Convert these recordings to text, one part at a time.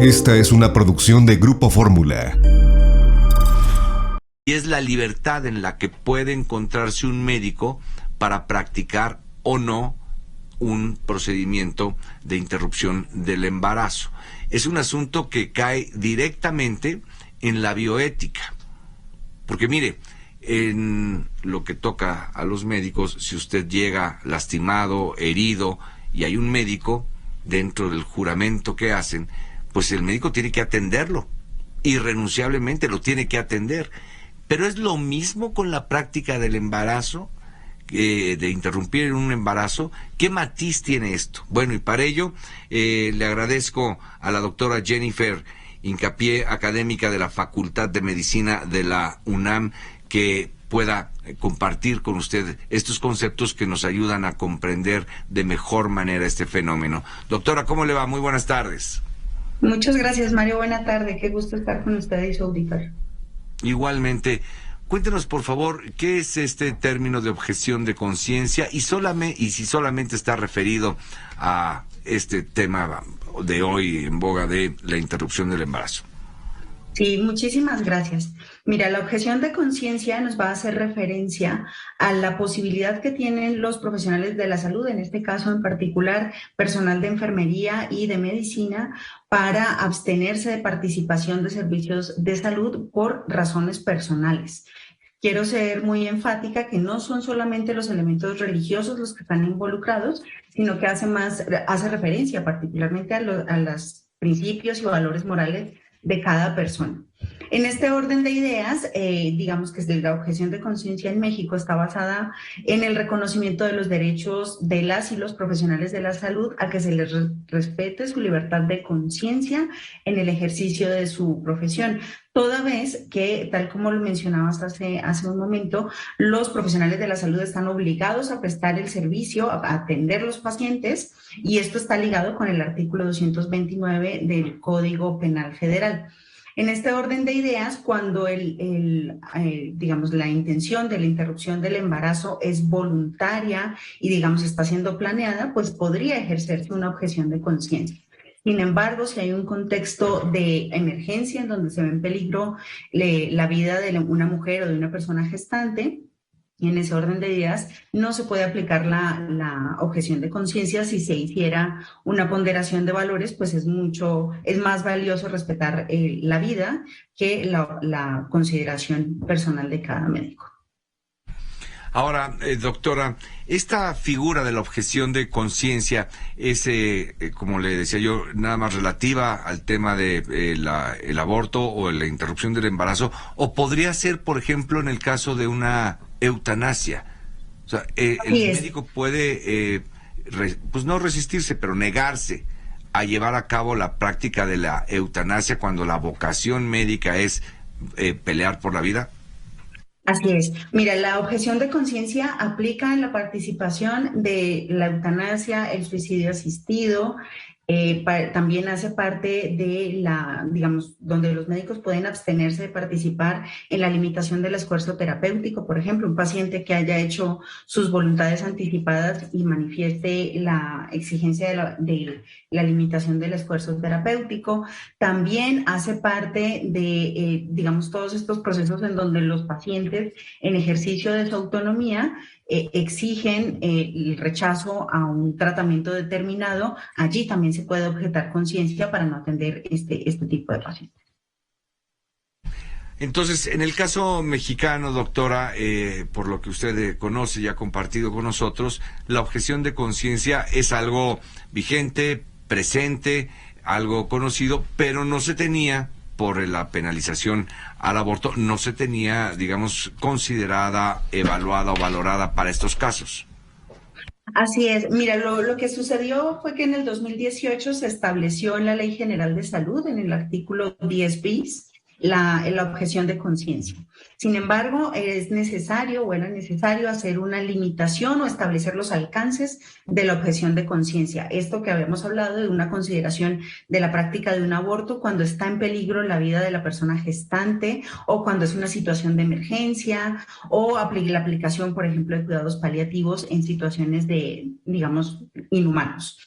Esta es una producción de Grupo Fórmula. Y es la libertad en la que puede encontrarse un médico para practicar o no un procedimiento de interrupción del embarazo. Es un asunto que cae directamente en la bioética. Porque mire, en lo que toca a los médicos, si usted llega lastimado, herido, y hay un médico dentro del juramento que hacen, pues el médico tiene que atenderlo. Irrenunciablemente lo tiene que atender. Pero es lo mismo con la práctica del embarazo, de interrumpir un embarazo. ¿Qué matiz tiene esto? Bueno, y para ello le agradezco a la doctora Jennifer Hincapié, académica de la Facultad de Medicina de la UNAM, que pueda compartir con usted estos conceptos que nos ayudan a comprender de mejor manera este fenómeno. Doctora, ¿cómo le va? Muy buenas tardes. Muchas gracias, Mario. Buena tarde. Qué gusto estar con usted y su auditor. Igualmente. Cuéntenos, por favor, ¿qué es este término de objeción de conciencia y si solamente está referido a este tema de hoy en boga de la interrupción del embarazo? Sí, muchísimas gracias. Mira, la objeción de conciencia nos va a hacer referencia a la posibilidad que tienen los profesionales de la salud, en este caso en particular personal de enfermería y de medicina, para abstenerse de participación de servicios de salud por razones personales. Quiero ser muy enfática que no son solamente los elementos religiosos los que están involucrados, sino que hace referencia particularmente a los principios y valores morales de cada persona. En este orden de ideas, digamos que la objeción de conciencia en México está basada en el reconocimiento de los derechos de las y los profesionales de la salud a que se les respete su libertad de conciencia en el ejercicio de su profesión. Toda vez que, tal como lo mencionabas hace un momento, los profesionales de la salud están obligados a prestar el servicio, a atender los pacientes, y esto está ligado con el artículo 229 del Código Penal Federal. En este orden de ideas, cuando digamos, la intención de la interrupción del embarazo es voluntaria y, digamos, está siendo planeada, pues podría ejercerse una objeción de conciencia. Sin embargo, si hay un contexto de emergencia en donde se ve en peligro la vida de una mujer o de una persona gestante, y en ese orden de ideas no se puede aplicar la objeción de conciencia. Si se hiciera una ponderación de valores, pues es más valioso respetar la vida que la consideración personal de cada médico. Ahora, doctora, esta figura de la objeción de conciencia es, como le decía yo, nada más relativa al tema de el aborto o la interrupción del embarazo, o podría ser, por ejemplo, en el caso de una eutanasia. O sea, el médico puede, pues no resistirse, pero negarse a llevar a cabo la práctica de la eutanasia cuando la vocación médica es pelear por la vida. Así es. Mira, la objeción de conciencia aplica en la participación de la eutanasia, el suicidio asistido. También hace parte de digamos, donde los médicos pueden abstenerse de participar en la limitación del esfuerzo terapéutico. Por ejemplo, un paciente que haya hecho sus voluntades anticipadas y manifieste la exigencia de la limitación del esfuerzo terapéutico. También hace parte de, digamos, todos estos procesos en donde los pacientes, en ejercicio de su autonomía, exigen el rechazo a un tratamiento determinado. Allí también se puede objetar conciencia para no atender este tipo de pacientes. Entonces, en el caso mexicano, doctora, por lo que usted conoce y ha compartido con nosotros, la objeción de conciencia es algo vigente, presente, algo conocido, pero no se tenía, por la penalización al aborto, no se tenía, digamos, considerada, evaluada o valorada para estos casos. Así es. Mira, lo que sucedió fue que en el 2018 se estableció en la Ley General de Salud, en el artículo 10 bis, la objeción de conciencia. Sin embargo, era necesario hacer una limitación o establecer los alcances de la objeción de conciencia. Esto que habíamos hablado de una consideración de la práctica de un aborto cuando está en peligro la vida de la persona gestante, o cuando es una situación de emergencia, o la aplicación, por ejemplo, de cuidados paliativos en situaciones de, digamos, inhumanos.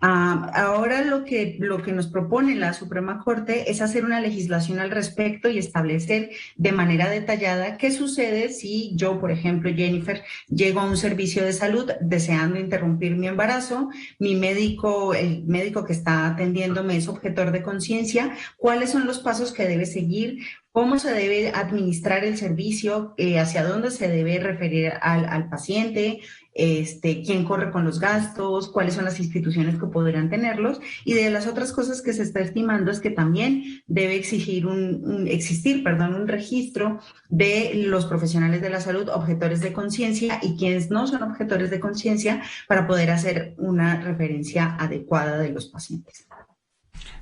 Ahora lo que nos propone la Suprema Corte es hacer una legislación al respecto y establecer de manera detallada qué sucede si yo, por ejemplo, Jennifer, llego a un servicio de salud deseando interrumpir mi embarazo, el médico que está atendiéndome es objetor de conciencia, cuáles son los pasos que debe seguir, cómo se debe administrar el servicio, hacia dónde se debe referir al paciente, quién corre con los gastos, cuáles son las instituciones que podrían tenerlos, y de las otras cosas que se está estimando es que también debe existir un registro de los profesionales de la salud objetores de conciencia y quienes no son objetores de conciencia para poder hacer una referencia adecuada de los pacientes.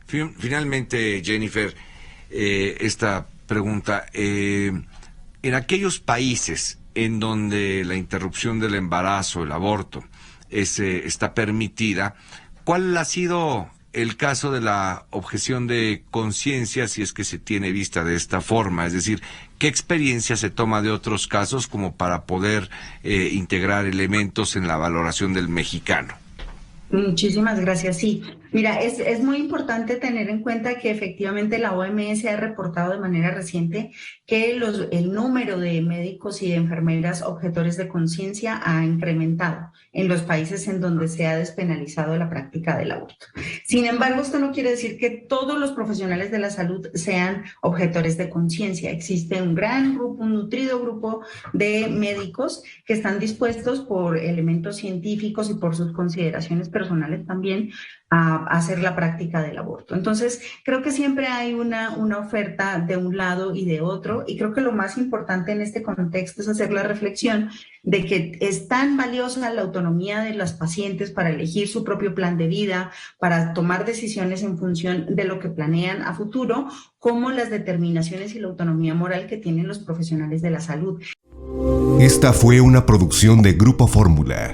Finalmente, Jennifer, esta pregunta, en aquellos países en donde la interrupción del embarazo, el aborto, está permitida, ¿cuál ha sido el caso de la objeción de conciencia si es que se tiene vista de esta forma? Es decir, ¿qué experiencia se toma de otros casos como para poder integrar elementos en la valoración del mexicano? Muchísimas gracias. Sí, mira, es muy importante tener en cuenta que efectivamente la OMS ha reportado de manera reciente que el número de médicos y de enfermeras objetores de conciencia ha incrementado en los países en donde se ha despenalizado la práctica del aborto. Sin embargo, esto no quiere decir que todos los profesionales de la salud sean objetores de conciencia. Existe un gran grupo, un nutrido grupo de médicos que están dispuestos por elementos científicos y por sus consideraciones personales también a hacer la práctica del aborto. Entonces, creo que siempre hay una oferta de un lado y de otro, y creo que lo más importante en este contexto es hacer la reflexión de que es tan valiosa la autonomía de las pacientes para elegir su propio plan de vida, para tomar decisiones en función de lo que planean a futuro, como las determinaciones y la autonomía moral que tienen los profesionales de la salud. Esta fue una producción de Grupo Fórmula.